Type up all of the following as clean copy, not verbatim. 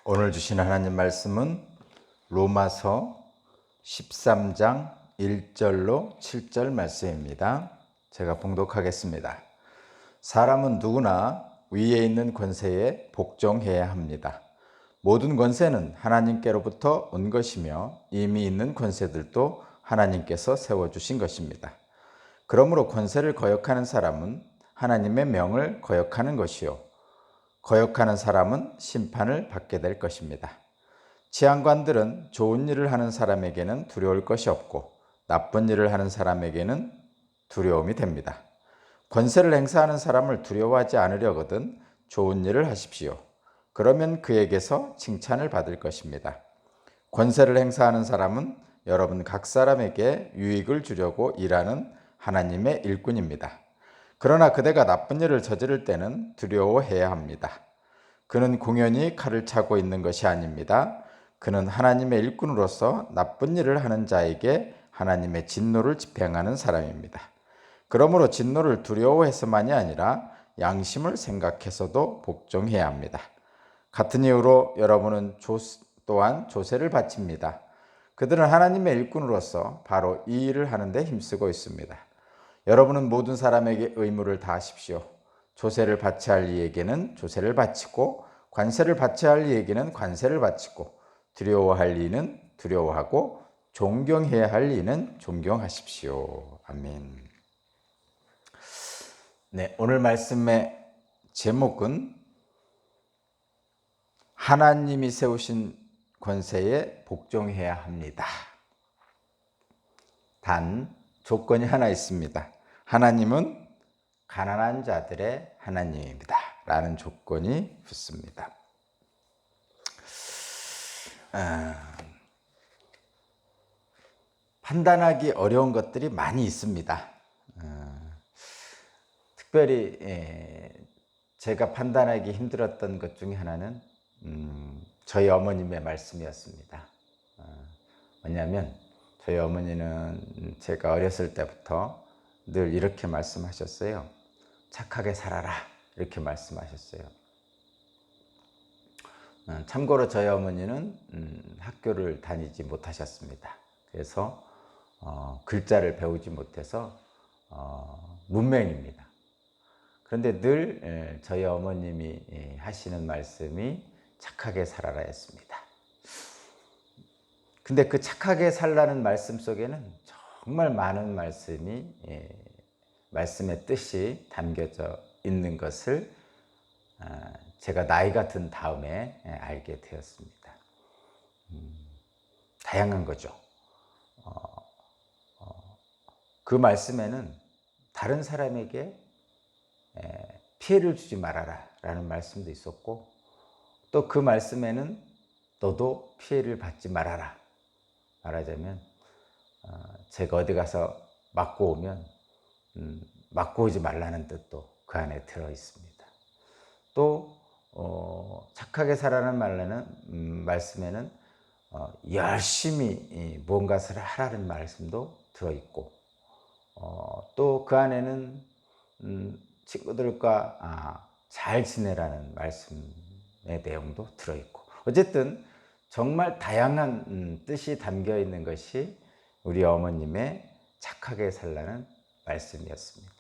오늘 주신 하나님 말씀은 로마서 13장 1절로 7절 말씀입니다. 제가 봉독하겠습니다. 사람은 누구나 위에 있는 권세에 복종해야 합니다. 모든 권세는 하나님께로부터 온 것이며 이미 있는 권세들도 하나님께서 세워주신 것입니다. 그러므로 권세를 거역하는 사람은 하나님의 명을 거역하는 것이요, 거역하는 사람은 심판을 받게 될 것입니다. 치안관들은 좋은 일을 하는 사람에게는 두려울 것이 없고 나쁜 일을 하는 사람에게는 두려움이 됩니다. 권세를 행사하는 사람을 두려워하지 않으려거든 좋은 일을 하십시오. 그러면 그에게서 칭찬을 받을 것입니다. 권세를 행사하는 사람은 여러분 각 사람에게 유익을 주려고 일하는 하나님의 일꾼입니다. 그러나 그대가 나쁜 일을 저지를 때는 두려워해야 합니다. 그는 공연히 칼을 차고 있는 것이 아닙니다. 그는 하나님의 일꾼으로서 나쁜 일을 하는 자에게 하나님의 진노를 집행하는 사람입니다. 그러므로 진노를 두려워해서만이 아니라 양심을 생각해서도 복종해야 합니다. 같은 이유로 여러분은 또한 조세를 바칩니다. 그들은 하나님의 일꾼으로서 바로 이 일을 하는 데 힘쓰고 있습니다. 여러분은 모든 사람에게 의무를 다하십시오. 조세를 바쳐야 할 이에게는 조세를 바치고 관세를 바쳐야 할 이에게는 관세를 바치고 두려워할 이는 두려워하고 존경해야 할 이는 존경하십시오. 아멘. 네, 오늘 말씀의 제목은 하나님이 세우신 권세에 복종해야 합니다. 단 조건이 하나 있습니다. 하나님은 가난한 자들의 하나님입니다. 라는 조건이 붙습니다. 판단하기 어려운 것들이 많이 있습니다. 특별히 제가 판단하기 힘들었던 것 중에 하나는 저희 어머님의 말씀이었습니다. 왜냐하면 저희 어머니는 제가 어렸을 때부터 늘 이렇게 말씀하셨어요. 착하게 살아라, 이렇게 말씀하셨어요. 참고로 저희 어머니는 학교를 다니지 못하셨습니다. 그래서 글자를 배우지 못해서 문맹입니다. 그런데 늘 저희 어머님이 하시는 말씀이 착하게 살아라 였습니다. 근데 그 착하게 살라는 말씀 속에는 정말 많은 말씀의 뜻이 담겨져 있는 것을 제가 나이가 든 다음에 알게 되었습니다. 다양한 거죠. 그 말씀에는 다른 사람에게 피해를 주지 말아라 라는 말씀도 있었고, 또 그 말씀에는 너도 피해를 받지 말아라, 말하자면 제가 어디 가서 맞고 오면 맞고 오지 말라는 뜻도 그 안에 들어 있습니다. 또 착하게 살아라는 말씀에는 열심히 무언가를 하라는 말씀도 들어 있고, 또 그 안에는 친구들과 잘 지내라는 말씀의 내용도 들어 있고, 어쨌든 정말 다양한 뜻이 담겨 있는 것이 우리 어머님의 착하게 살라는 말씀이었습니다.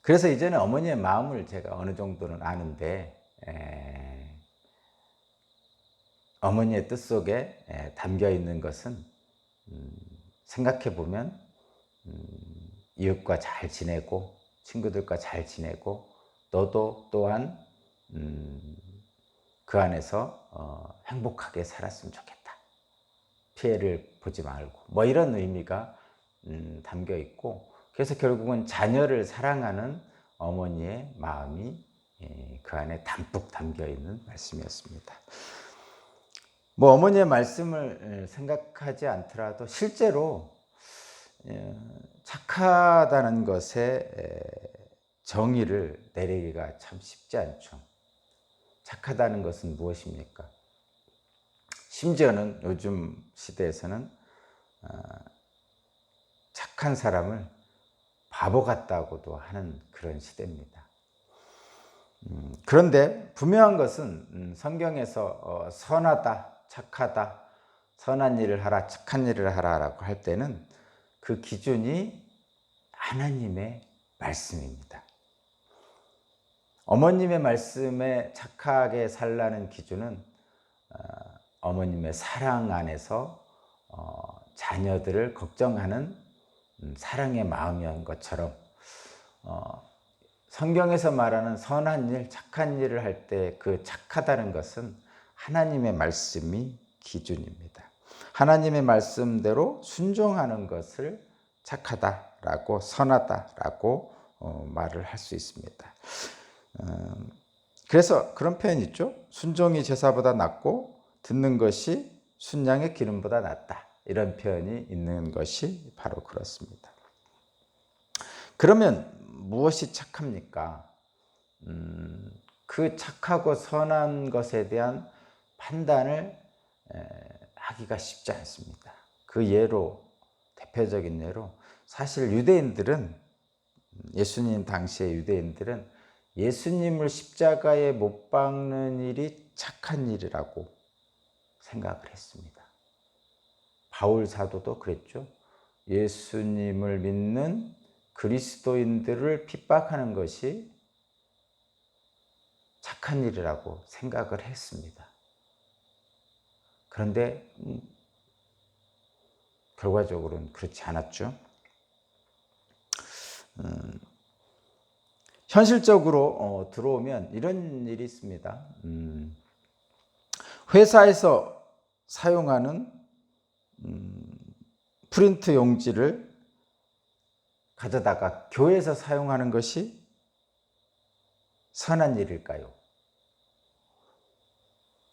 그래서 이제는 어머니의 마음을 제가 어느 정도는 아는데, 어머니의 뜻 속에 담겨 있는 것은 생각해 보면 이웃과 잘 지내고 친구들과 잘 지내고 너도 또한 그 안에서 행복하게 살았으면 좋겠다. 피해를 보지 말고 뭐 이런 의미가 담겨 있고, 그래서 결국은 자녀를 사랑하는 어머니의 마음이 그 안에 담뿍 담겨 있는 말씀이었습니다. 뭐 어머니의 말씀을 생각하지 않더라도 실제로 착하다는 것에 정의를 내리기가 참 쉽지 않죠. 착하다는 것은 무엇입니까? 심지어는 요즘 시대에서는 착한 사람을 바보 같다고도 하는 그런 시대입니다. 그런데 분명한 것은 성경에서 선하다, 착하다, 선한 일을 하라, 착한 일을 하라라고 할 때는 그 기준이 하나님의 말씀입니다. 어머님의 말씀에 착하게 살라는 기준은 어머님의 사랑 안에서 자녀들을 걱정하는 사랑의 마음이었던 것처럼 성경에서 말하는 선한 일, 착한 일을 할 때 그 착하다는 것은 하나님의 말씀이 기준입니다. 하나님의 말씀대로 순종하는 것을 착하다라고 선하다라고 말을 할 수 있습니다. 그래서 그런 표현이 있죠. 순종이 제사보다 낫고 듣는 것이 순양의 기름보다 낫다. 이런 표현이 있는 것이 바로 그렇습니다. 그러면 무엇이 착합니까? 그 착하고 선한 것에 대한 판단을 하기가 쉽지 않습니다. 그 예로, 대표적인 예로, 사실 유대인들은, 예수님 당시의 유대인들은 예수님을 십자가에 못 박는 일이 착한 일이라고 생각을 했습니다. 바울 사도도 그랬죠. 예수님을 믿는 그리스도인들을 핍박하는 것이 착한 일이라고 생각을 했습니다. 그런데 결과적으로는 그렇지 않았죠. 현실적으로 들어오면 이런 일이 있습니다. 회사에서 사용하는 프린트 용지를 가져다가 교회에서 사용하는 것이 선한 일일까요?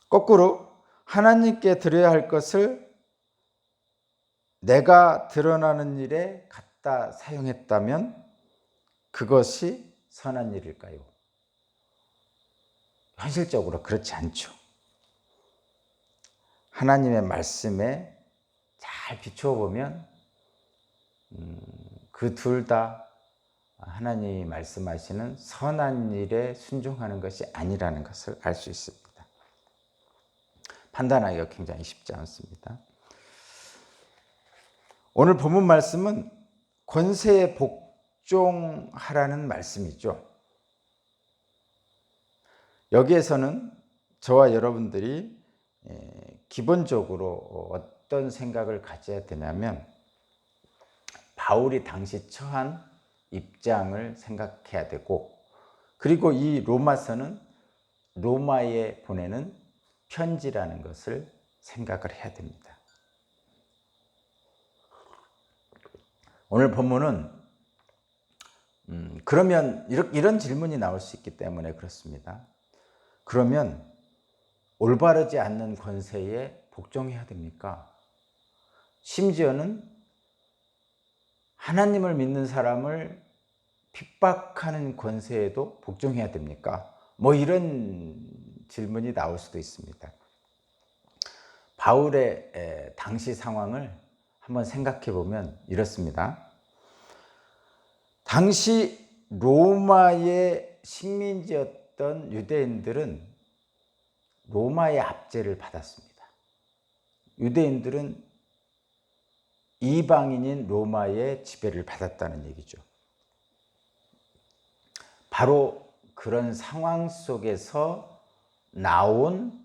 거꾸로 하나님께 드려야 할 것을 내가 드러나는 일에 갖다 사용했다면 그것이 선한 일일까요? 현실적으로 그렇지 않죠. 하나님의 말씀에 잘 비추어 보면 그 둘 다 하나님이 말씀하시는 선한 일에 순종하는 것이 아니라는 것을 알 수 있습니다. 판단하기가 굉장히 쉽지 않습니다. 오늘 본문 말씀은 권세에 복종하라는 말씀이죠. 여기에서는 저와 여러분들이 기본적으로 어떤 생각을 가져야 되냐면 바울이 당시 처한 입장을 생각해야 되고, 그리고 이 로마서는 로마에 보내는 편지라는 것을 생각을 해야 됩니다. 오늘 본문은 그러면 이런 질문이 나올 수 있기 때문에 그렇습니다. 그러면 올바르지 않는 권세에 복종해야 됩니까? 심지어는 하나님을 믿는 사람을 핍박하는 권세에도 복종해야 됩니까? 뭐 이런 질문이 나올 수도 있습니다. 바울의 당시 상황을 한번 생각해 보면 이렇습니다. 당시 로마의 식민지였던 유대인들은 로마의 압제를 받았습니다. 유대인들은 이방인인 로마의 지배를 받았다는 얘기죠. 바로 그런 상황 속에서 나온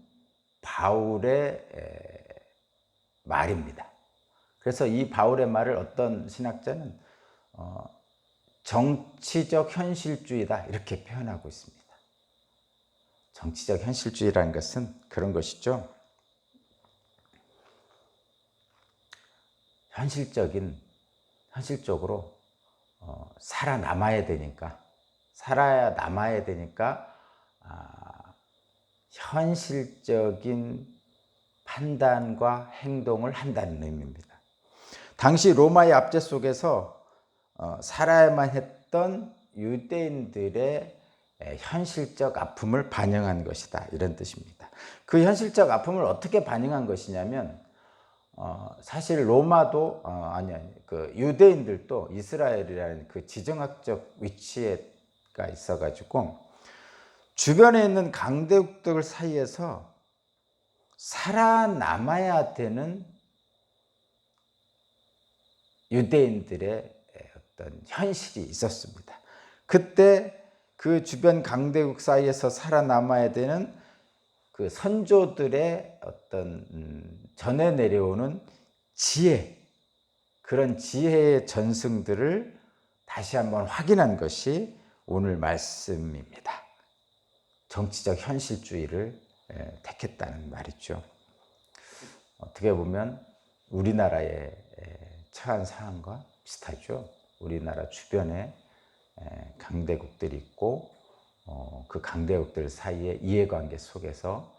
바울의 말입니다. 그래서 이 바울의 말을 어떤 신학자는 정치적 현실주의다 이렇게 표현하고 있습니다. 정치적 현실주의라는 것은 그런 것이죠. 현실적으로 살아남아야 되니까 현실적인 판단과 행동을 한다는 의미입니다. 당시 로마의 압제 속에서 살아야만 했던 유대인들의 현실적 아픔을 반영한 것이다 이런 뜻입니다. 그 현실적 아픔을 어떻게 반영한 것이냐면 사실 로마도 그 유대인들도 이스라엘이라는 그 지정학적 위치가 있어가지고 주변에 있는 강대국들 사이에서 살아남아야 되는 유대인들의 어떤 현실이 있었습니다. 그때 그 주변 강대국 사이에서 살아남아야 되는 그 선조들의 어떤 전해 내려오는 지혜, 그런 지혜의 전승들을 다시 한번 확인한 것이 오늘 말씀입니다. 정치적 현실주의를 택했다는 말이죠. 어떻게 보면 우리나라의 처한 상황과 비슷하죠. 우리나라 주변에 강대국들이 있고 그 강대국들 사이의 이해관계 속에서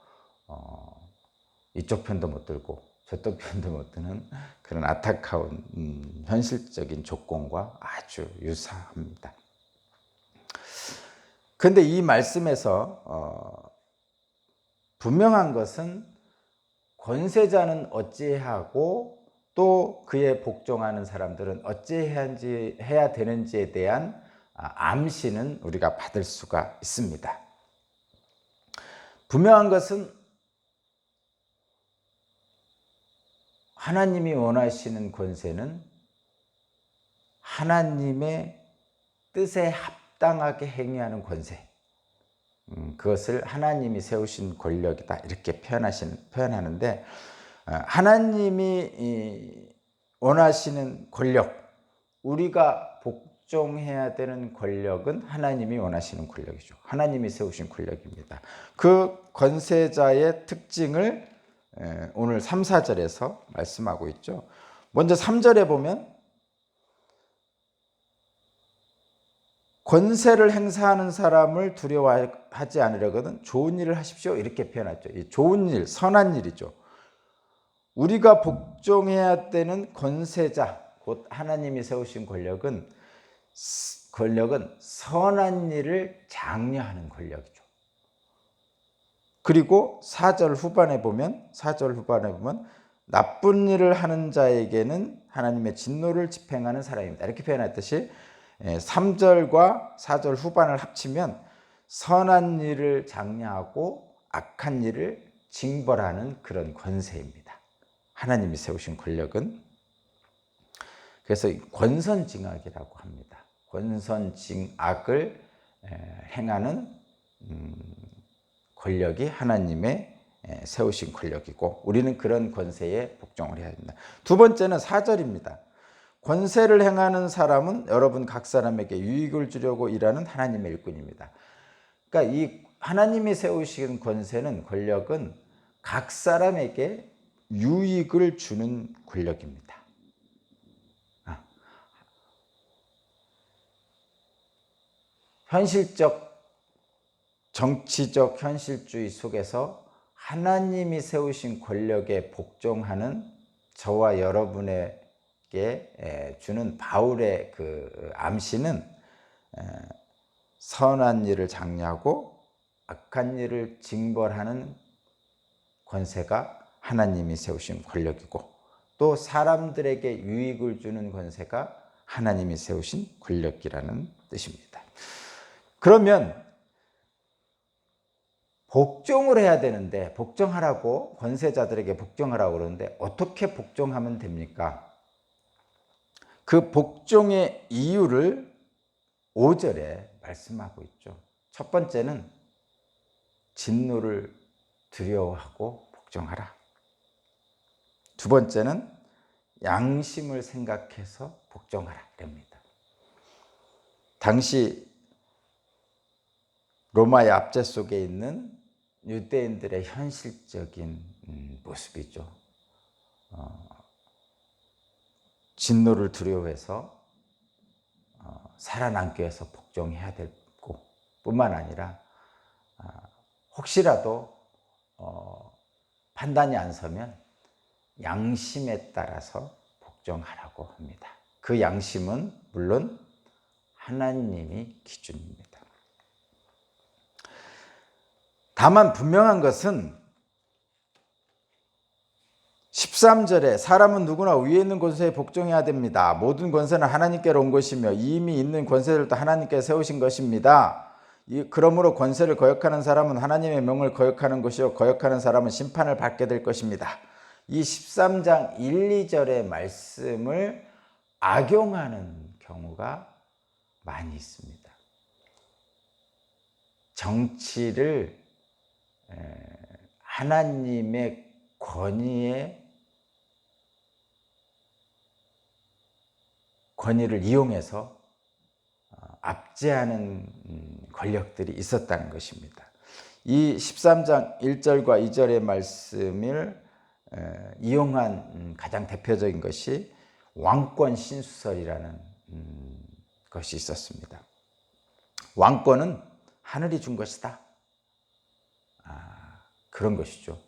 이쪽 편도 못 들고 저쪽 편도 못 드는 그런 안타까운 현실적인 조건과 아주 유사합니다. 그런데 이 말씀에서 분명한 것은 권세자는 어찌하고 또 그에 복종하는 사람들은 어찌해야 되는지에 대한 암시는 우리가 받을 수가 있습니다. 분명한 것은 하나님이 원하시는 권세는 하나님의 뜻에 합당하게 행위하는 권세, 그것을 하나님이 세우신 권력이다 이렇게 표현하는데, 하나님이 원하시는 권력, 우리가 복종해야 되는 권력은 하나님이 원하시는 권력이죠. 하나님이 세우신 권력입니다. 그 권세자의 특징을 오늘 3, 4절에서 말씀하고 있죠. 먼저 3절에 보면 권세를 행사하는 사람을 두려워하지 않으려거든 좋은 일을 하십시오 이렇게 표현하죠. 이 좋은 일, 선한 일이죠. 우리가 복종해야 되는 권세자, 곧 하나님이 세우신 권력은 선한 일을 장려하는 권력이죠. 그리고 4절 후반에 보면 나쁜 일을 하는 자에게는 하나님의 진노를 집행하는 사람입니다. 이렇게 표현했듯이 3절과 4절 후반을 합치면 선한 일을 장려하고 악한 일을 징벌하는 그런 권세입니다. 하나님이 세우신 권력은. 그래서 권선징악이라고 합니다. 권선징악을 행하는 권력이 하나님의 세우신 권력이고 우리는 그런 권세에 복종을 해야 합니다. 두 번째는 4절입니다. 권세를 행하는 사람은 여러분 각 사람에게 유익을 주려고 일하는 하나님의 일꾼입니다. 그러니까 이 하나님이 세우신 권력은 각 사람에게 유익을 주는 권력입니다. 현실적, 정치적 현실주의 속에서 하나님이 세우신 권력에 복종하는 저와 여러분에게 주는 바울의 그 암시는 선한 일을 장려하고 악한 일을 징벌하는 권세가 하나님이 세우신 권력이고 또 사람들에게 유익을 주는 권세가 하나님이 세우신 권력이라는 뜻입니다. 그러면 복종을 해야 되는데 복종하라고 권세자들에게 복종하라고 그러는데 어떻게 복종하면 됩니까? 그 복종의 이유를 5절에 말씀하고 있죠. 첫 번째는 진노를 두려워하고 복종하라. 두 번째는 양심을 생각해서 복종하라 이랍니다. 당시 로마의 압제 속에 있는 유대인들의 현실적인 모습이죠. 진노를 두려워해서 살아남기 위해서 복종해야 되고 뿐만 아니라 혹시라도 판단이 안 서면 양심에 따라서 복종하라고 합니다. 그 양심은 물론 하나님이 기준입니다. 다만 분명한 것은 13절에 사람은 누구나 위에 있는 권세에 복종해야 됩니다. 모든 권세는 하나님께로 온 것이며 이미 있는 권세들도 하나님께 세우신 것입니다. 그러므로 권세를 거역하는 사람은 하나님의 명을 거역하는 것이요 거역하는 사람은 심판을 받게 될 것입니다. 이 13장 1, 2절의 말씀을 악용하는 경우가 많이 있습니다. 정치를 하나님의 권위를 이용해서 압제하는 권력들이 있었다는 것입니다. 이 13장 1절과 2절의 말씀을 이용한 가장 대표적인 것이 왕권 신수설이라는 것이 있었습니다. 왕권은 하늘이 준 것이다. 그런 것이죠.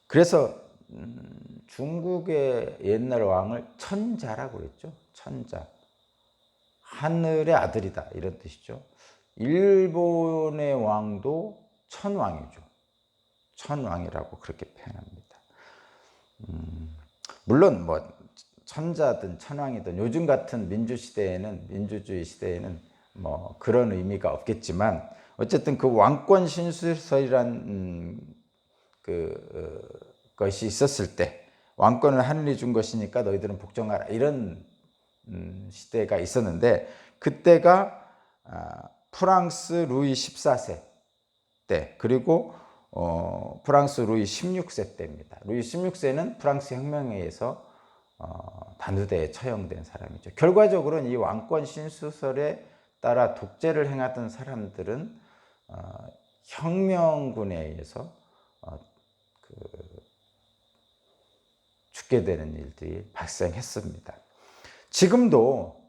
그래서 중국의 옛날 왕을 천자라고 그랬죠. 천자. 하늘의 아들이다 이런 뜻이죠. 일본의 왕도 천왕이죠. 천왕이라고 그렇게 표현합니다. 물론 뭐 천자든 천왕이든 요즘 같은 민주주의 시대에는 뭐 그런 의미가 없겠지만 어쨌든 그 왕권 신수설이란 것이 있었을 때 왕권을 하늘이 준 것이니까 너희들은 복종하라 이런 시대가 있었는데 그때가 프랑스 루이 14세 때 그리고 프랑스 루이 16세 때입니다. 루이 16세는 프랑스 혁명에 의해서 단두대에 처형된 사람이죠. 결과적으로는 이 왕권 신수설에 따라 독재를 행하던 사람들은 혁명군에 의해서 죽게 되는 일들이 발생했습니다. 지금도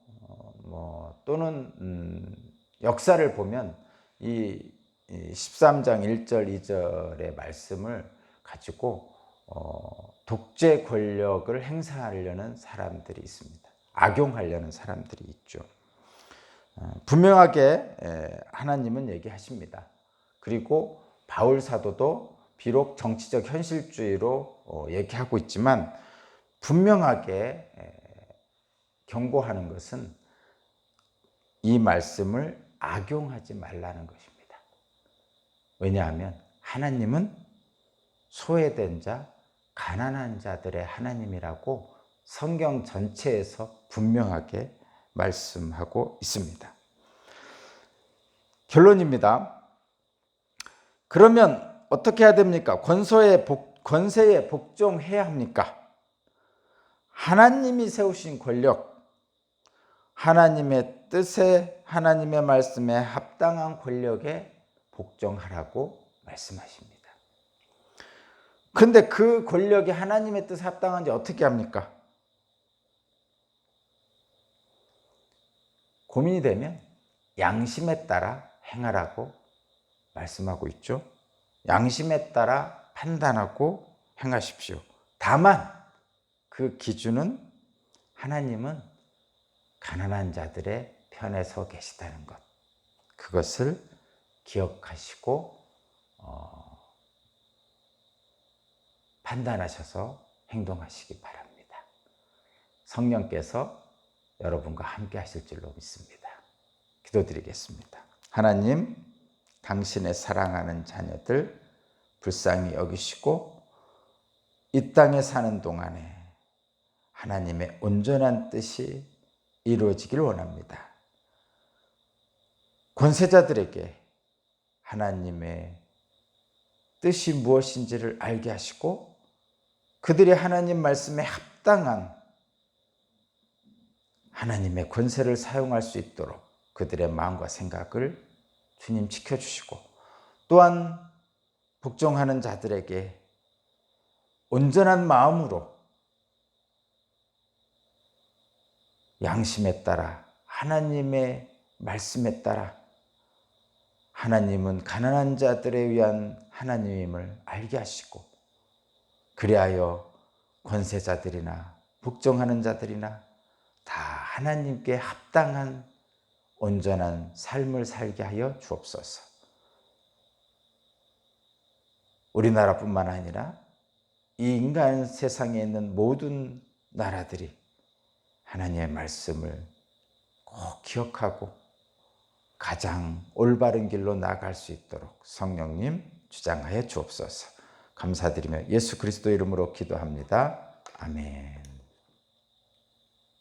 또는 역사를 보면 이 13장 1절 2절의 말씀을 가지고 독재 권력을 행사하려는 사람들이 있습니다. 악용하려는 사람들이 있죠. 분명하게 하나님은 얘기하십니다. 그리고 바울 사도도 비록 정치적 현실주의로 얘기하고 있지만 분명하게 경고하는 것은 이 말씀을 악용하지 말라는 것입니다. 왜냐하면 하나님은 소외된 자, 가난한 자들의 하나님이라고 성경 전체에서 분명하게 말씀하고 있습니다. 결론입니다. 그러면 어떻게 해야 됩니까? 권세에 복종해야 합니까? 하나님이 세우신 권력, 하나님의 뜻에 하나님의 말씀에 합당한 권력에 복종하라고 말씀하십니다. 그런데 그 권력이 하나님의 뜻에 합당한지 어떻게 합니까? 고민이 되면 양심에 따라 행하라고 말씀하고 있죠. 양심에 따라 판단하고 행하십시오. 다만 그 기준은 하나님은 가난한 자들의 편에 서 계시다는 것, 그것을 기억하시고 판단하셔서 행동하시기 바랍니다. 성령께서 여러분과 함께 하실 줄로 믿습니다. 기도드리겠습니다. 하나님, 당신의 사랑하는 자녀들 불쌍히 여기시고 이 땅에 사는 동안에 하나님의 온전한 뜻이 이루어지길 원합니다. 권세자들에게 하나님의 뜻이 무엇인지를 알게 하시고 그들이 하나님 말씀에 합당한 하나님의 권세를 사용할 수 있도록 그들의 마음과 생각을 주님 지켜주시고 또한 복종하는 자들에게 온전한 마음으로 양심에 따라 하나님의 말씀에 따라 하나님은 가난한 자들에 위한 하나님임을 알게 하시고 그리하여 권세자들이나 복종하는 자들이나 다 하나님께 합당한 온전한 삶을 살게 하여 주옵소서. 우리나라뿐만 아니라 이 인간 세상에 있는 모든 나라들이 하나님의 말씀을 꼭 기억하고 가장 올바른 길로 나아갈 수 있도록 성령님 주장하여 주옵소서. 감사드리며 예수 그리스도 이름으로 기도합니다. 아멘.